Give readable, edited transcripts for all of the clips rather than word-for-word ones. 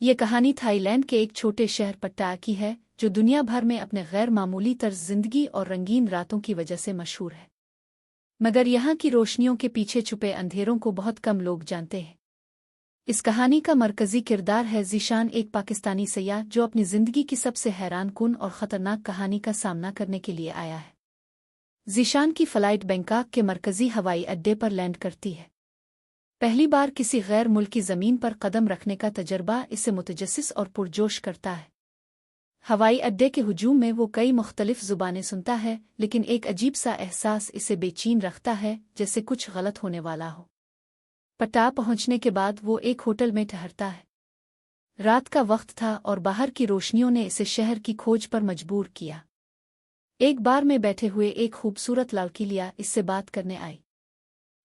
ये कहानी थाईलैंड के एक छोटे शहर पट्टा की है जो दुनिया भर में अपने गैर मामूली तर्ज जिंदगी और रंगीन रातों की वजह से मशहूर है। मगर यहाँ की रोशनियों के पीछे छुपे अंधेरों को बहुत कम लोग जानते हैं। इस कहानी का मरकजी किरदार है ज़ीशान, एक पाकिस्तानी सयाह जो अपनी ज़िंदगी की सबसे हैरानकुन और ख़तरनाक कहानी का सामना करने के लिए आया है। ज़ीशान की फ़्लाइट बैंकॉक के मरकजी हवाई अड्डे पर लैंड करती है। पहली बार किसी गैर मुल्की ज़मीन पर कदम रखने का तजर्बा इसे मुतजस्सिस और पुरजोश करता है। हवाई अड्डे के हुजूम में वो कई मुख्तलिफ ज़ुबानें सुनता है, लेकिन एक अजीब सा एहसास इसे बेचैन रखता है, जैसे कुछ गलत होने वाला हो। पट्टा पहुंचने के बाद वो एक होटल में ठहरता है। रात का वक्त था और बाहर की रोशनियों ने इसे शहर की खोज पर मजबूर किया। एक बार में बैठे हुए एक खूबसूरत लड़की लिया इससे बात करने आई।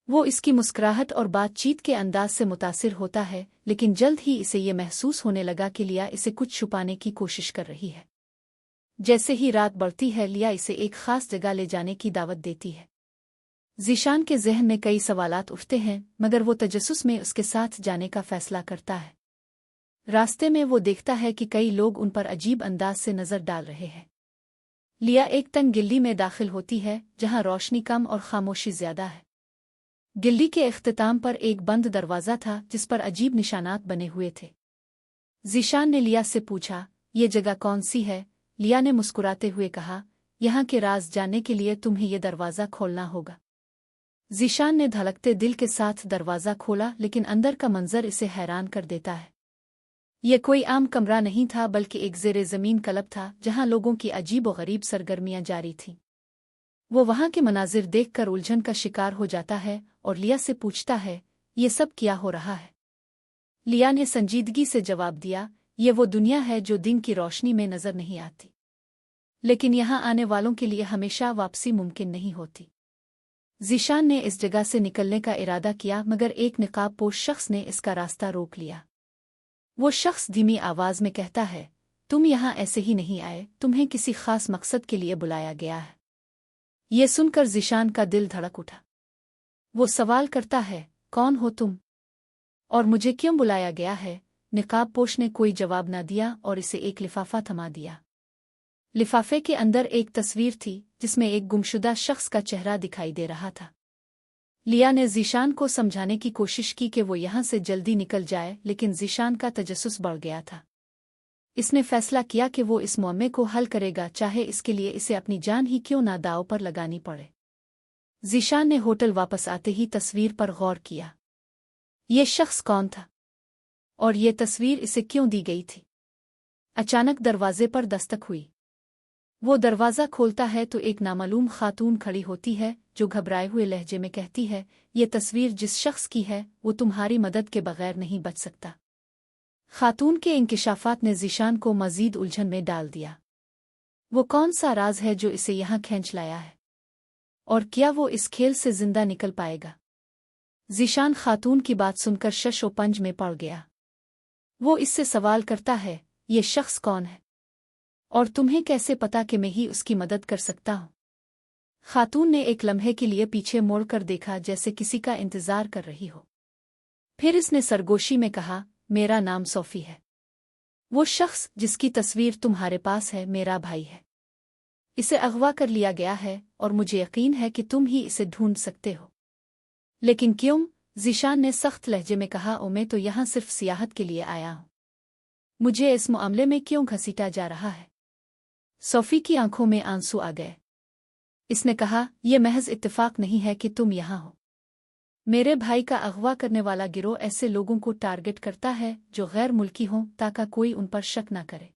वो इसकी मुस्कुराहट और बातचीत के अंदाज से मुतासिर होता है, लेकिन जल्द ही इसे ये महसूस होने लगा कि लिया इसे कुछ छुपाने की कोशिश कर रही है। जैसे ही रात बढ़ती है, लिया इसे एक खास जगह ले जाने की दावत देती है। ज़ीशान के ज़हन में कई सवालात उठते हैं, मगर वो तजस्सुस में उसके साथ जाने का फैसला करता है। रास्ते में वो देखता है कि कई लोग उन पर अजीब अंदाज से नज़र डाल रहे हैं। लिया एक तंग गिल्ली में दाखिल होती है, जहाँ रोशनी कम और खामोशी ज्यादा है। गिल्ली के इख्तिताम पर एक बंद दरवाज़ा था जिस पर अजीब निशानात बने हुए थे। ज़ीशान ने लिया से पूछा, ये जगह कौन सी है? लिया ने मुस्कुराते हुए कहा, यहाँ के राज जानने के लिए तुम्हें ये दरवाज़ा खोलना होगा। ज़ीशान ने धड़कते दिल के साथ दरवाज़ा खोला, लेकिन अंदर का मंजर इसे हैरान कर देता है। ये कोई आम कमरा नहीं था, बल्कि एक ज़ेरे ज़मीन क्लब था जहाँ लोगों की अजीब व गरीब सरगर्मियाँ जारी थीं। वो वहाँ के मनाजिर देखकर उलझन का शिकार हो जाता है और लिया से पूछता है, ये सब क्या हो रहा है? लिया ने संजीदगी से जवाब दिया, ये वो दुनिया है जो दिन की रोशनी में नजर नहीं आती, लेकिन यहाँ आने वालों के लिए हमेशा वापसी मुमकिन नहीं होती। ज़ीशान ने इस जगह से निकलने का इरादा किया, मगर एक निकाबपोश शख्स ने इसका रास्ता रोक लिया। वो शख्स धीमी आवाज में कहता है, तुम यहाँ ऐसे ही नहीं आए, तुम्हें किसी खास मकसद के लिए बुलाया गया है। ये सुनकर ज़ीशान का दिल धड़क उठा। वो सवाल करता है, कौन हो तुम और मुझे क्यों बुलाया गया है? निकाबपोश ने कोई जवाब न दिया और इसे एक लिफाफा थमा दिया। लिफाफे के अंदर एक तस्वीर थी जिसमें एक गुमशुदा शख्स का चेहरा दिखाई दे रहा था। लिया ने ज़ीशान को समझाने की कोशिश की कि वो यहाँ से जल्दी निकल जाए, लेकिन ज़ीशान का तजस्सुस बढ़ गया था। इसने फैसला किया कि वो इस मुअम्मे को हल करेगा, चाहे इसके लिए इसे अपनी जान ही क्यों ना दांव पर लगानी पड़े। ज़ीशान ने होटल वापस आते ही तस्वीर पर गौर किया। ये शख्स कौन था और ये तस्वीर इसे क्यों दी गई थी? अचानक दरवाजे पर दस्तक हुई। वो दरवाज़ा खोलता है तो एक नामालूम खातून खड़ी होती है जो घबराए हुए लहजे में कहती है, ये तस्वीर जिस शख्स की है वो तुम्हारी मदद के बगैर नहीं बच सकता। खातून के इंकिशाफात ने ज़ीशान को मज़ीद उलझन में डाल दिया। वो कौन सा राज है जो इसे यहाँ खींच लाया है, और क्या वो इस खेल से जिंदा निकल पाएगा? ज़ीशान खातून की बात सुनकर शश व पंज में पड़ गया। वो इससे सवाल करता है, ये शख्स कौन है और तुम्हें कैसे पता कि मैं ही उसकी मदद कर सकता हूँ? खातून ने एक लम्हे के लिए पीछे मोड़कर देखा, जैसे किसी का इंतजार कर रही हो। फिर इसने सरगोशी में कहा, मेरा नाम सोफी है। वो शख्स जिसकी तस्वीर तुम्हारे पास है मेरा भाई है। इसे अगवा कर लिया गया है और मुझे यकीन है कि तुम ही इसे ढूंढ सकते हो। लेकिन क्यों? ज़ीशान ने सख्त लहजे में कहा, ओ मैं तो यहाँ सिर्फ सियाहत के लिए आया हूँ। मुझे इस मामले में क्यों घसीटा जा रहा है? सोफी की आंखों में आंसू आ गए। इसने कहा, यह महज इत्तेफाक नहीं है कि तुम यहाँ हो। मेरे भाई का अगवा करने वाला गिरोह ऐसे लोगों को टारगेट करता है जो गैर मुल्की हों, ताकि कोई उन पर शक न करे।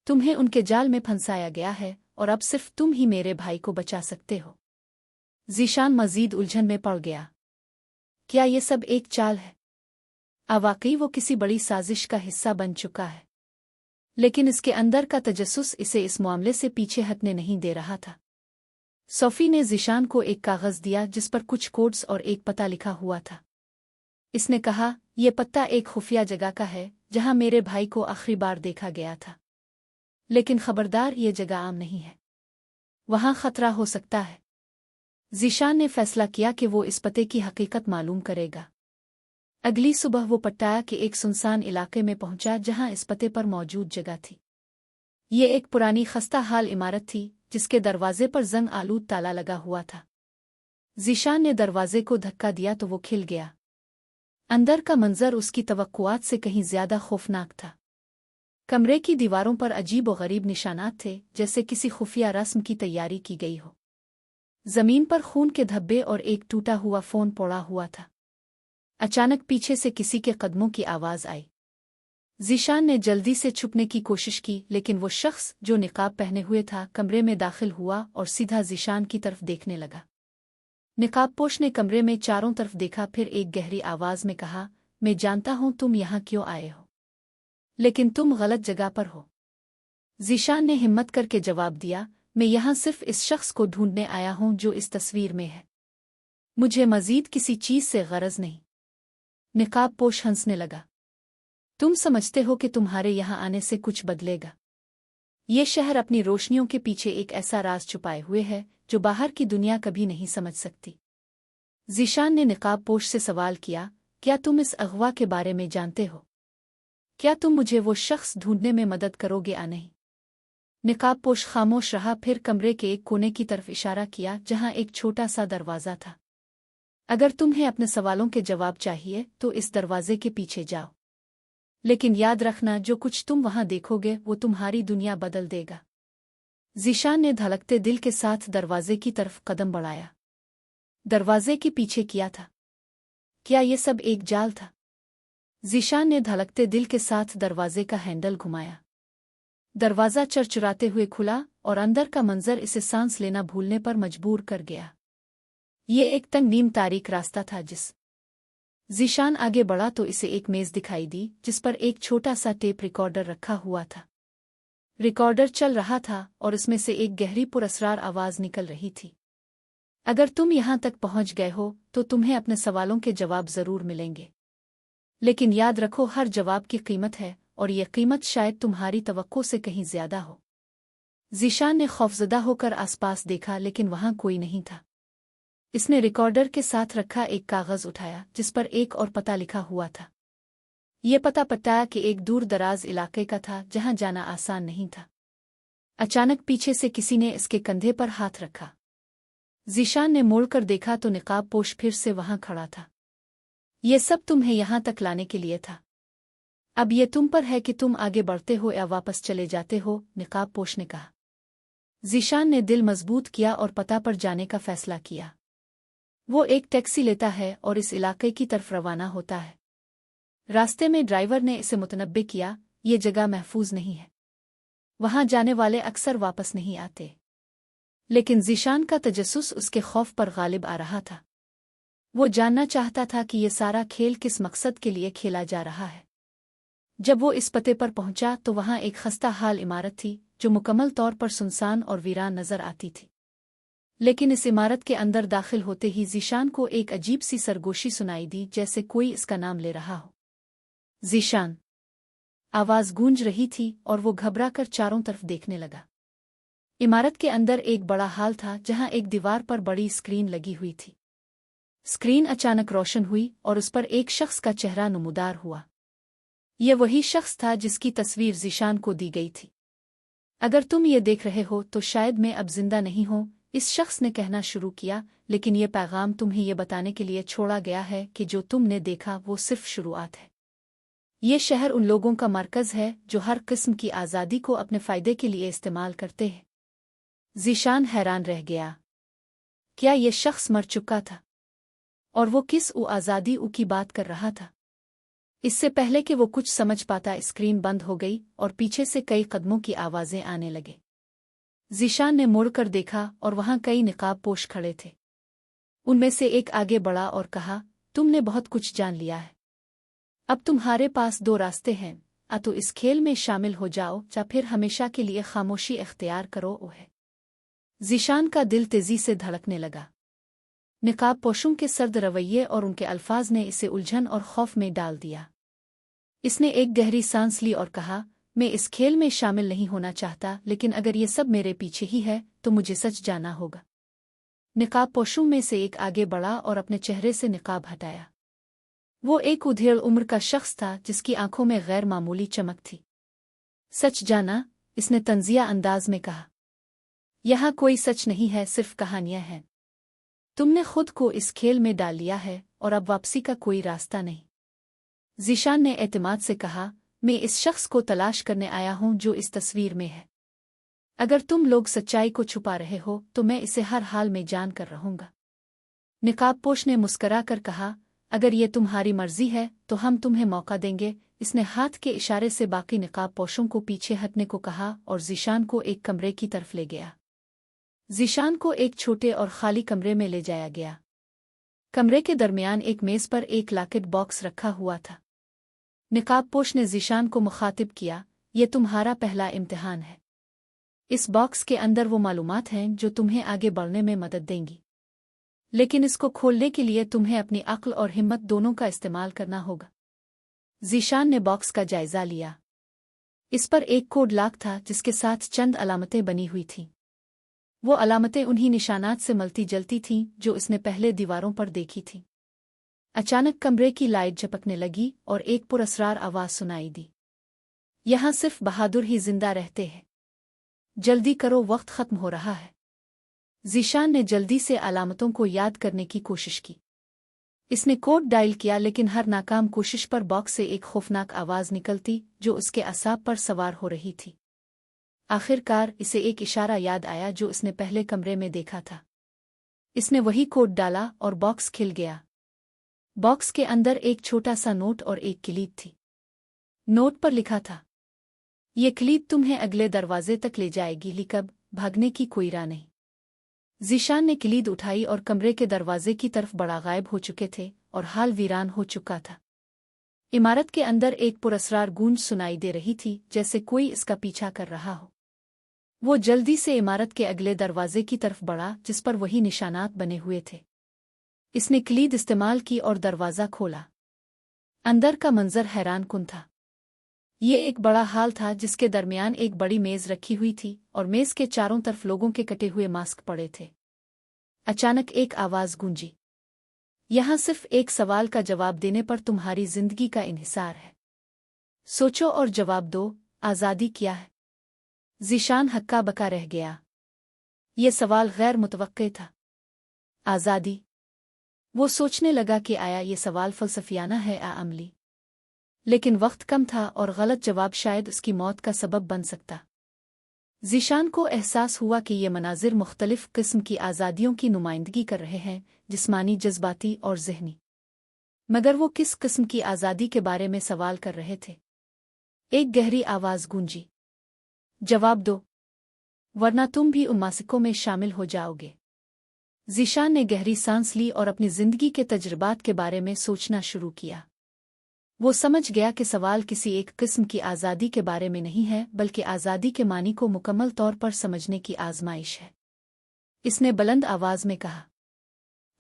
तुम्हें उनके जाल में फंसाया गया है और अब सिर्फ तुम ही मेरे भाई को बचा सकते हो। ज़ीशान मजीद उलझन में पड़ गया। क्या ये सब एक चाल है? वाकई वो किसी बड़ी साजिश का हिस्सा बन चुका है, लेकिन इसके अंदर का तजस्सुस इसे इस मामले से पीछे हटने नहीं दे रहा था। सोफी ने ज़ीशान को एक कागज़ दिया जिस पर कुछ कोड्स और एक पता लिखा हुआ था। इसने कहा, यह पत्ता एक खुफिया जगह का है जहां मेरे भाई को आखिरी बार देखा गया था, लेकिन खबरदार ये जगह आम नहीं है, वहां खतरा हो सकता है। ज़ीशान ने फैसला किया कि वो इस पते की हकीकत मालूम करेगा। अगली सुबह वो पटाया कि एक सुनसान इलाके में पहुंचा जहां इस पते पर मौजूद जगह थी। ये एक पुरानी खस्ता हाल इमारत थी जिसके दरवाजे पर जंग आलूद ताला लगा हुआ था। ज़ीशान ने दरवाजे को धक्का दिया तो वो खिल गया। अंदर का मंजर उसकी तवक्कुआत से कहीं ज्यादा खौफनाक था। कमरे की दीवारों पर अजीब और गरीब निशानात थे, जैसे किसी खुफिया रस्म की तैयारी की गई हो। जमीन पर खून के धब्बे और एक टूटा हुआ फोन पड़ा हुआ था। अचानक पीछे से किसी के कदमों की आवाज आई। ज़ीशान ने जल्दी से छुपने की कोशिश की, लेकिन वो शख्स जो निकाब पहने हुए था कमरे में दाखिल हुआ और सीधा ज़ीशान की तरफ देखने लगा। निकाबपोश ने कमरे में चारों तरफ देखा, फिर एक गहरी आवाज में कहा, मैं जानता हूं तुम यहाँ क्यों आए हो, लेकिन तुम गलत जगह पर हो। ज़ीशान ने हिम्मत करके जवाब दिया, मैं यहाँ सिर्फ इस शख्स को ढूंढने आया हूं जो इस तस्वीर में है। मुझे मजीद किसी चीज से गरज नहीं। निकाबपोश हंसने लगा। तुम समझते हो कि तुम्हारे यहाँ आने से कुछ बदलेगा? ये शहर अपनी रोशनियों के पीछे एक ऐसा राज छुपाए हुए है जो बाहर की दुनिया कभी नहीं समझ सकती। ज़ीशान ने निकाबपोश से सवाल किया, क्या तुम इस अगवा के बारे में जानते हो? क्या तुम मुझे वो शख्स ढूंढने में मदद करोगे या नहीं? निकाबपोश खामोश रहा, फिर कमरे के एक कोने की तरफ इशारा किया जहां एक छोटा सा दरवाज़ा था। अगर तुम्हें अपने सवालों के जवाब चाहिए तो इस दरवाजे के पीछे जाओ, लेकिन याद रखना जो कुछ तुम वहां देखोगे वो तुम्हारी दुनिया बदल देगा। ज़ीशान ने धड़कते दिल के साथ दरवाजे की तरफ कदम बढ़ाया। दरवाजे के पीछे क्या था? क्या ये सब एक जाल था? ज़ीशान ने धड़कते दिल के साथ दरवाजे का हैंडल घुमाया। दरवाज़ा चरचराते हुए खुला और अंदर का मंजर इसे सांस लेना भूलने पर मजबूर कर गया। ये एक तंग नीम तारीख रास्ता था। ज़ीशान आगे बढ़ा तो इसे एक मेज दिखाई दी जिस पर एक छोटा सा टेप रिकॉर्डर रखा हुआ था। रिकॉर्डर चल रहा था और उसमें से एक गहरी पुरअसरार आवाज निकल रही थी। अगर तुम यहां तक पहुंच गए हो तो तुम्हें अपने सवालों के जवाब जरूर मिलेंगे, लेकिन याद रखो हर जवाब की कीमत है और यह कीमत शायद तुम्हारी तवक्को से कहीं ज्यादा हो। ज़ीशान ने खौफजदा होकर आसपास देखा, लेकिन वहां कोई नहीं था। इसने रिकॉर्डर के साथ रखा एक कागज उठाया जिस पर एक और पता लिखा हुआ था। ये पता बताया कि एक दूर दराज इलाके का था जहां जाना आसान नहीं था। अचानक पीछे से किसी ने इसके कंधे पर हाथ रखा। ज़ीशान ने मोड़कर देखा तो निकाबपोश फिर से वहां खड़ा था। ये सब तुम्हें यहां तक लाने के लिए था। अब ये तुम पर है कि तुम आगे बढ़ते हो या वापस चले जाते हो, निकाबपोश ने कहा। ज़ीशान ने दिल मजबूत किया और पता पर जाने का फैसला किया। वो एक टैक्सी लेता है और इस इलाके की तरफ रवाना होता है। रास्ते में ड्राइवर ने इसे मुतनब्बे किया, ये जगह महफूज नहीं है, वहां जाने वाले अक्सर वापस नहीं आते। लेकिन ज़ीशान का तजस्सुस उसके खौफ पर गालिब आ रहा था। वो जानना चाहता था कि ये सारा खेल किस मकसद के लिए खेला जा रहा है। जब वो इस पते पर पहुंचा तो वहां एक खस्ता हाल इमारत थी जो मुकम्मल तौर पर सुनसान और वीरान नजर आती थी। लेकिन इस इमारत के अंदर दाखिल होते ही ज़ीशान को एक अजीब सी सरगोशी सुनाई दी, जैसे कोई इसका नाम ले रहा हो। ज़ीशान! आवाज गूंज रही थी और वो घबरा कर चारों तरफ देखने लगा। इमारत के अंदर एक बड़ा हाल था जहां एक दीवार पर बड़ी स्क्रीन लगी हुई थी। स्क्रीन अचानक रोशन हुई और उस पर एक शख्स का चेहरा नुमदार हुआ। यह वही शख्स था जिसकी तस्वीर ज़ीशान को दी गई थी। अगर तुम ये देख रहे हो तो शायद मैं अब जिंदा नहीं हूं, इस शख्स ने कहना शुरू किया, लेकिन यह पैगाम तुम्हें यह बताने के लिए छोड़ा गया है कि जो तुमने देखा वो सिर्फ शुरुआत है। ये शहर उन लोगों का मरकज है जो हर किस्म की आज़ादी को अपने फ़ायदे के लिए इस्तेमाल करते हैं। ज़ीशान हैरान रह गया। क्या ये शख्स मर चुका था? और वो किस आज़ादी की बात कर रहा था? इससे पहले कि वो कुछ समझ पाता स्क्रीन बंद हो गई और पीछे से कई कदमों की आवाज़ें आने लगे। ज़ीशान ने मुड़कर देखा और वहां कई निकाबपोश खड़े थे। उनमें से एक आगे बढ़ा और कहा, तुमने बहुत कुछ जान लिया है। अब तुम्हारे पास दो रास्ते हैं, या तो इस खेल में शामिल हो जाओ या फिर हमेशा के लिए खामोशी इख्तियार करो। है ज़ीशान का दिल तेजी से धड़कने लगा। निकाबपोशों के सर्द रवैये और उनके अल्फाज ने इसे उलझन और खौफ में डाल दिया। इसने एक गहरी सांस ली और कहा, मैं इस खेल में शामिल नहीं होना चाहता, लेकिन अगर ये सब मेरे पीछे ही है तो मुझे सच जाना होगा। निकाबपोशों में से एक आगे बढ़ा और अपने चेहरे से निकाब हटाया। वो एक उधेड़ उम्र का शख्स था जिसकी आंखों में गैर मामूली चमक थी। सच जाना, इसने तंजिया अंदाज में कहा। यहाँ कोई सच नहीं है, सिर्फ कहानियां हैं। तुमने खुद को इस खेल में डाल लिया है और अब वापसी का कोई रास्ता नहीं। ज़ीशान ने एतमाद से कहा, मैं इस शख्स को तलाश करने आया हूं जो इस तस्वीर में है। अगर तुम लोग सच्चाई को छुपा रहे हो तो मैं इसे हर हाल में जान कर रहूंगा। निकाबपोश ने मुस्करा कर कहा, अगर ये तुम्हारी मर्जी है तो हम तुम्हें मौका देंगे। इसने हाथ के इशारे से बाकी निकाबपोशों को पीछे हटने को कहा और ज़ीशान को एक कमरे की तरफ ले गया। ज़ीशान को एक छोटे और खाली कमरे में ले जाया गया। कमरे के दरमियान एक मेज पर एक लॉकेट बॉक्स रखा हुआ था। निकाबपोश ने ज़ीशान को मुखातिब किया, ये तुम्हारा पहला इम्तिहान है। इस बॉक्स के अंदर वो मालूमात हैं जो तुम्हें आगे बढ़ने में मदद देंगी, लेकिन इसको खोलने के लिए तुम्हें अपनी अक्ल और हिम्मत दोनों का इस्तेमाल करना होगा। ज़ीशान ने बॉक्स का जायजा लिया। इस पर एक कोड लॉक था जिसके साथ चंद अलामतें बनी हुई थीं। वो अलामतें उन्हीं निशानात से मिलती जलती थीं जो इसने पहले दीवारों पर देखी थीं। अचानक कमरे की लाइट झपकने लगी और एक पुरअसरार आवाज़ सुनाई दी, यहाँ सिर्फ बहादुर ही जिंदा रहते हैं। जल्दी करो, वक्त खत्म हो रहा है। ज़ीशान ने जल्दी से अलामतों को याद करने की कोशिश की। इसने कोड डायल किया, लेकिन हर नाकाम कोशिश पर बॉक्स से एक खौफनाक आवाज़ निकलती जो उसके असाब पर सवार हो रही थी। आखिरकार इसे एक इशारा याद आया जो इसने पहले कमरे में देखा था। इसने वही कोड डाला और बॉक्स खिल गया। बॉक्स के अंदर एक छोटा सा नोट और एक क्लीद थी। नोट पर लिखा था, ये क्लीद तुम्हें अगले दरवाजे तक ले जाएगी, लिकब भागने की कोई राह नहीं। ज़ीशान ने क्लीद उठाई और कमरे के दरवाजे की तरफ बढ़ा। गायब हो चुके थे और हाल वीरान हो चुका था। इमारत के अंदर एक पुरअसरार गूंज सुनाई दे रही थी, जैसे कोई इसका पीछा कर रहा हो। वो जल्दी से इमारत के अगले दरवाजे की तरफ बढ़ा जिस पर वही निशानात बने हुए थे। इसने क्लीद इस्तेमाल की और दरवाज़ा खोला। अंदर का मंजर हैरानकुन था। ये एक बड़ा हाल था जिसके दरमियान एक बड़ी मेज़ रखी हुई थी और मेज़ के चारों तरफ लोगों के कटे हुए मास्क पड़े थे। अचानक एक आवाज़ गूंजी, यहाँ सिर्फ एक सवाल का जवाब देने पर तुम्हारी जिंदगी का इन्हिसार है। सोचो और जवाब दो, आज़ादी क्या है? ज़ीशान हक्का बका रह गया। ये सवाल गैर मुतवक्के था। आज़ादी? वो सोचने लगा कि आया ये सवाल फ़लसफ़ियाना है या अमली, लेकिन वक्त कम था और गलत जवाब शायद उसकी मौत का सबब बन सकता। ज़ीशान को एहसास हुआ कि ये मनाजिर मुख्तलिफ किस्म की आज़ादियों की नुमाइंदगी कर रहे हैं, जिस्मानी, जज्बाती और ज़हनी। मगर वो किस किस्म की आज़ादी के बारे में सवाल कर रहे थे? एक गहरी आवाज़ गूंजी, जवाब दो, वरना तुम भी उन मासिकों में शामिल हो जाओगे। ज़ीशान ने गहरी सांस ली और अपनी ज़िंदगी के तजुर्बात के बारे में सोचना शुरू किया। वो समझ गया कि सवाल किसी एक किस्म की आज़ादी के बारे में नहीं है, बल्कि आज़ादी के मानी को मुकम्मल तौर पर समझने की आज़माइश है। इसने बुलंद आवाज़ में कहा,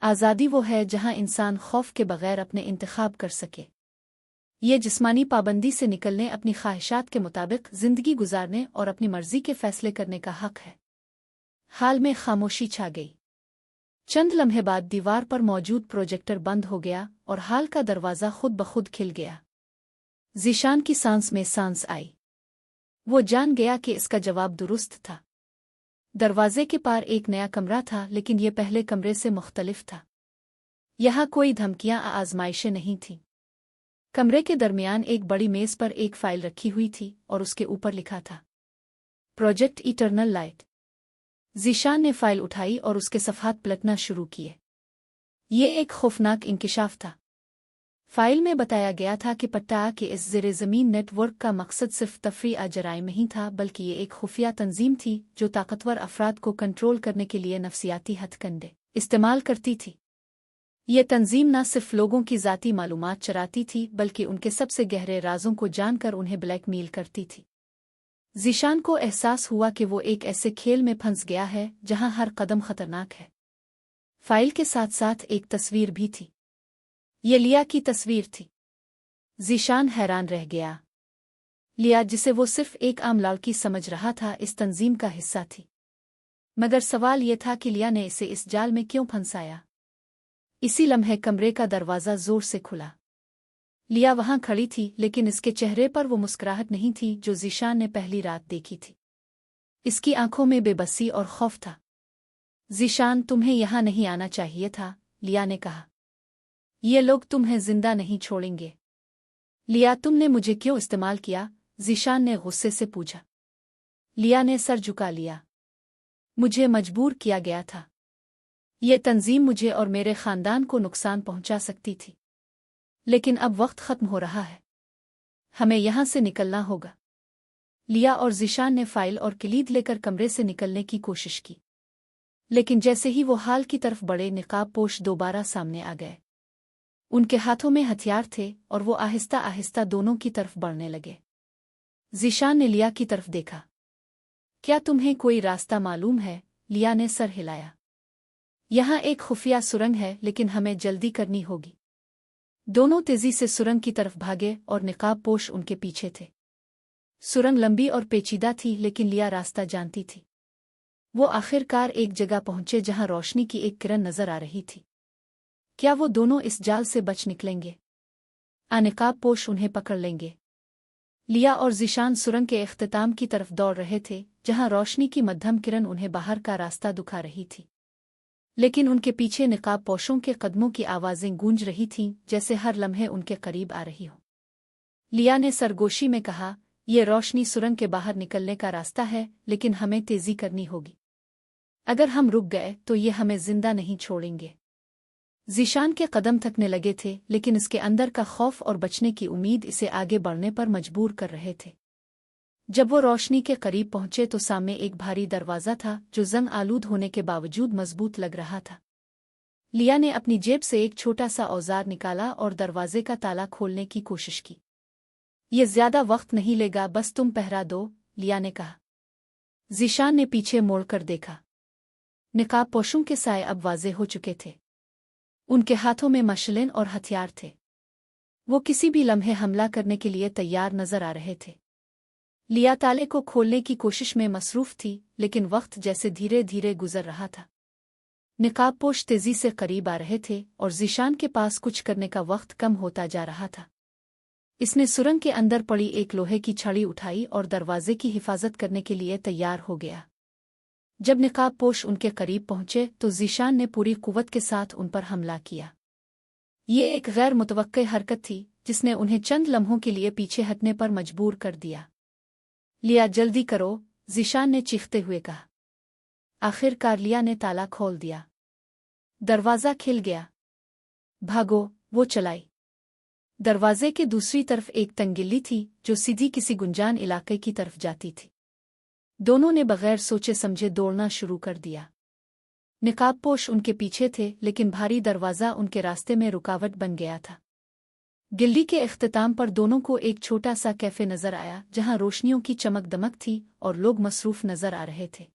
आज़ादी वो है जहाँ इंसान खौफ के बगैर अपने इंतखाब कर सके। ये जिस्मानी पाबंदी से निकलने, अपनी ख्वाहिशात के मुताबिक ज़िंदगी गुजारने और अपनी मर्ज़ी के फ़ैसले करने का हक़ है। हाल में खामोशी छा गई। चंद लम्हे बाद दीवार पर मौजूद प्रोजेक्टर बंद हो गया और हाल का दरवाज़ा खुद ब खुद खिल गया। ज़ीशान की सांस में सांस आई। वो जान गया कि इसका जवाब दुरुस्त था। दरवाजे के पार एक नया कमरा था, लेकिन ये पहले कमरे से मुख्तलिफ था। यहाँ कोई धमकियाँ या आज़माइशें नहीं थीं। कमरे के दरमियान एक बड़ी मेज़ पर एक फ़ाइल रखी हुई थी और उसके ऊपर लिखा था, प्रोजेक्ट इटर्नल लाइट। ज़ीशान ने फ़ाइल उठाई और उसके सफ़हात पलटना शुरू किए। ये एक खौफनाक इंकिशाफ था। फ़ाइल में बताया गया था कि पट्टा के इस ज़ेरे ज़मीन नेटवर्क का मकसद सिर्फ तफ़रीह या जराइम नहीं था, बल्कि ये एक खुफिया तंजीम थी जो ताकतवर अफराद को कंट्रोल करने के लिए नफसियाती हथकंडे इस्तेमाल करती थी। ये तंजीम न सिर्फ लोगों की ज़ाती मालूमात चराती थी, बल्कि उनके सबसे गहरे राज़ों को जानकर उन्हें ब्लैकमेल करती थी। ज़ीशान को एहसास हुआ कि वो एक ऐसे खेल में फंस गया है जहां हर कदम खतरनाक है। फ़ाइल के साथ साथ एक तस्वीर भी थी। ये लिया की तस्वीर थी। ज़ीशान हैरान रह गया। लिया, जिसे वो सिर्फ एक आम लड़की समझ रहा था, इस तंजीम का हिस्सा थी। मगर सवाल ये था कि लिया ने इसे इस जाल में क्यों फंसाया? इसी लम्हे कमरे का दरवाज़ा ज़ोर से खुला। लिया वहां खड़ी थी, लेकिन इसके चेहरे पर वो मुस्कुराहट नहीं थी जो ज़ीशान ने पहली रात देखी थी। इसकी आंखों में बेबसी और खौफ था। ज़ीशान, तुम्हें यहां नहीं आना चाहिए था, लिया ने कहा। ये लोग तुम्हें जिंदा नहीं छोड़ेंगे। लिया, तुमने मुझे क्यों इस्तेमाल किया? ज़ीशान ने गुस्से से पूछा। लिया ने सर झुका लिया। मुझे मजबूर किया गया था। ये तंजीम मुझे और मेरे खानदान को नुकसान पहुंचा सकती थी, लेकिन अब वक्त खत्म हो रहा है। हमें यहां से निकलना होगा। लिया और ज़ीशान ने फाइल और किलीद लेकर कमरे से निकलने की कोशिश की, लेकिन जैसे ही वो हाल की तरफ बढ़े, निकाब पोश दोबारा सामने आ गए। उनके हाथों में हथियार थे और वो आहिस्ता आहिस्ता दोनों की तरफ बढ़ने लगे। ज़ीशान ने लिया की तरफ देखा। क्या तुम्हें कोई रास्ता मालूम है? लिया ने सर हिलाया। यहाँ एक खुफिया सुरंग है, लेकिन हमें जल्दी करनी होगी। दोनों तेजी से सुरंग की तरफ भागे और निकाब पोश उनके पीछे थे। सुरंग लंबी और पेचीदा थी, लेकिन लिया रास्ता जानती थी। वो आखिरकार एक जगह पहुंचे जहां रोशनी की एक किरण नजर आ रही थी। क्या वो दोनों इस जाल से बच निकलेंगे? निकाब पोश उन्हें पकड़ लेंगे? लिया और ज़ीशान सुरंग के इख्तिताम की तरफ दौड़ रहे थे, जहां रोशनी की मध्यम किरण उन्हें बाहर का रास्ता दिखा रही थी। लेकिन उनके पीछे निकाब पोशों के कदमों की आवाज़ें गूंज रही थीं, जैसे हर लम्हे उनके करीब आ रही हो। लिया ने सरगोशी में कहा, ये रोशनी सुरंग के बाहर निकलने का रास्ता है, लेकिन हमें तेजी करनी होगी। अगर हम रुक गए तो ये हमें जिंदा नहीं छोड़ेंगे। ज़ीशान के कदम थकने लगे थे, लेकिन इसके अंदर का खौफ और बचने की उम्मीद इसे आगे बढ़ने पर मजबूर कर रहे थे। जब वो रोशनी के करीब पहुंचे तो सामने एक भारी दरवाज़ा था जो जंग आलूद होने के बावजूद मजबूत लग रहा था। लिया ने अपनी जेब से एक छोटा सा औजार निकाला और दरवाजे का ताला खोलने की कोशिश की। ये ज्यादा वक्त नहीं लेगा, बस तुम पहरा दो, लिया ने कहा। ज़ीशान ने पीछे मोड़कर देखा। निकाब पोशों के साए अब वाज़े हो चुके थे। उनके हाथों में मशलें और हथियार थे। वो किसी भी लम्हे हमला करने के लिए तैयार नजर आ रहे थे। लिया ताले को खोलने की कोशिश में मसरूफ थी, लेकिन वक्त जैसे धीरे धीरे गुजर रहा था। निकाब पोश तेजी से करीब आ रहे थे और ज़ीशान के पास कुछ करने का वक्त कम होता जा रहा था। इसने सुरंग के अंदर पड़ी एक लोहे की छड़ी उठाई और दरवाजे की हिफाजत करने के लिए तैयार हो गया। जब निकाब पोश उनके करीब पहुंचे तो ज़ीशान ने पूरी कुव्वत के साथ उन पर हमला किया। ये एक गैर मुतवक्के हरकत थी जिसने उन्हें चंद लम्हों के लिए पीछे हटने पर मजबूर कर दिया। लिया, जल्दी करो, ज़ीशान ने चीखते हुए कहा। आखिरकार लिया ने ताला खोल दिया। दरवाज़ा खिल गया। भागो, वो चलाई। दरवाजे के दूसरी तरफ एक तंगिल्ली थी जो सीधी किसी गुंजान इलाके की तरफ जाती थी। दोनों ने बगैर सोचे समझे दौड़ना शुरू कर दिया। निकाब पोश उनके पीछे थे, लेकिन भारी दरवाज़ा उनके रास्ते में रुकावट बन गया था। गिल्ली के इख्तिताम पर दोनों को एक छोटा सा कैफे नजर आया, जहां रोशनियों की चमक दमक थी और लोग मसरूफ नजर आ रहे थे।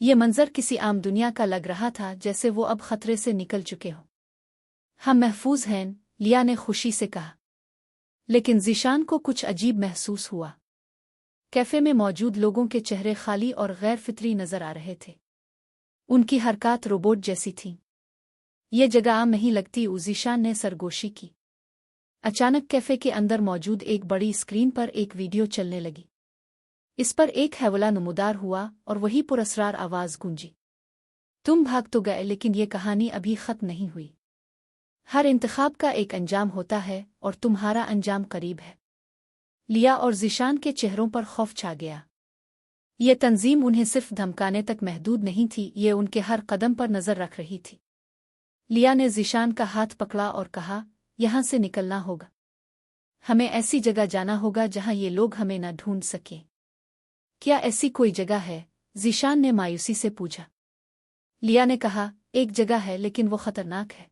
ये मंजर किसी आम दुनिया का लग रहा था, जैसे वो अब खतरे से निकल चुके हों। हम महफूज हैं, लिया ने खुशी से कहा। लेकिन ज़ीशान को कुछ अजीब महसूस हुआ। कैफे में मौजूद लोगों के चेहरे खाली और गैर फितरी नजर आ रहे थे। उनकी हरकत रोबोट जैसी थी। ये जगह आम नहीं लगती, ज़ीशान ने सरगोशी की। अचानक कैफे के अंदर मौजूद एक बड़ी स्क्रीन पर एक वीडियो चलने लगी। इस पर एक हैवला नमूदार हुआ और वही पुरस्कार आवाज गूंजी। तुम भाग तो गए, लेकिन ये कहानी अभी खत्म नहीं हुई। हर इंतखाब का एक अंजाम होता है और तुम्हारा अंजाम करीब है। लिया और ज़ीशान के चेहरों पर खौफ छा गया। ये तंजीम उन्हें सिर्फ धमकाने तक महदूद नहीं थी, ये उनके हर कदम पर नजर रख रही थी। लिया ने ज़ीशान का हाथ पकड़ा और कहा, यहाँ से निकलना होगा। हमें ऐसी जगह जाना होगा जहाँ ये लोग हमें न ढूंढ सकें। क्या ऐसी कोई जगह है? ज़ीशान ने मायूसी से पूछा। लिया ने कहा, एक जगह है, लेकिन वो खतरनाक है।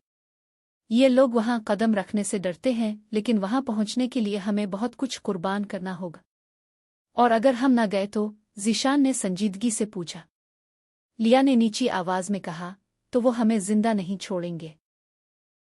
ये लोग वहां कदम रखने से डरते हैं, लेकिन वहां पहुंचने के लिए हमें बहुत कुछ कुर्बान करना होगा। और अगर हम न गए तो? ज़ीशान ने संजीदगी से पूछा। लिया ने नीची आवाज में कहा, तो वो हमें जिंदा नहीं छोड़ेंगे।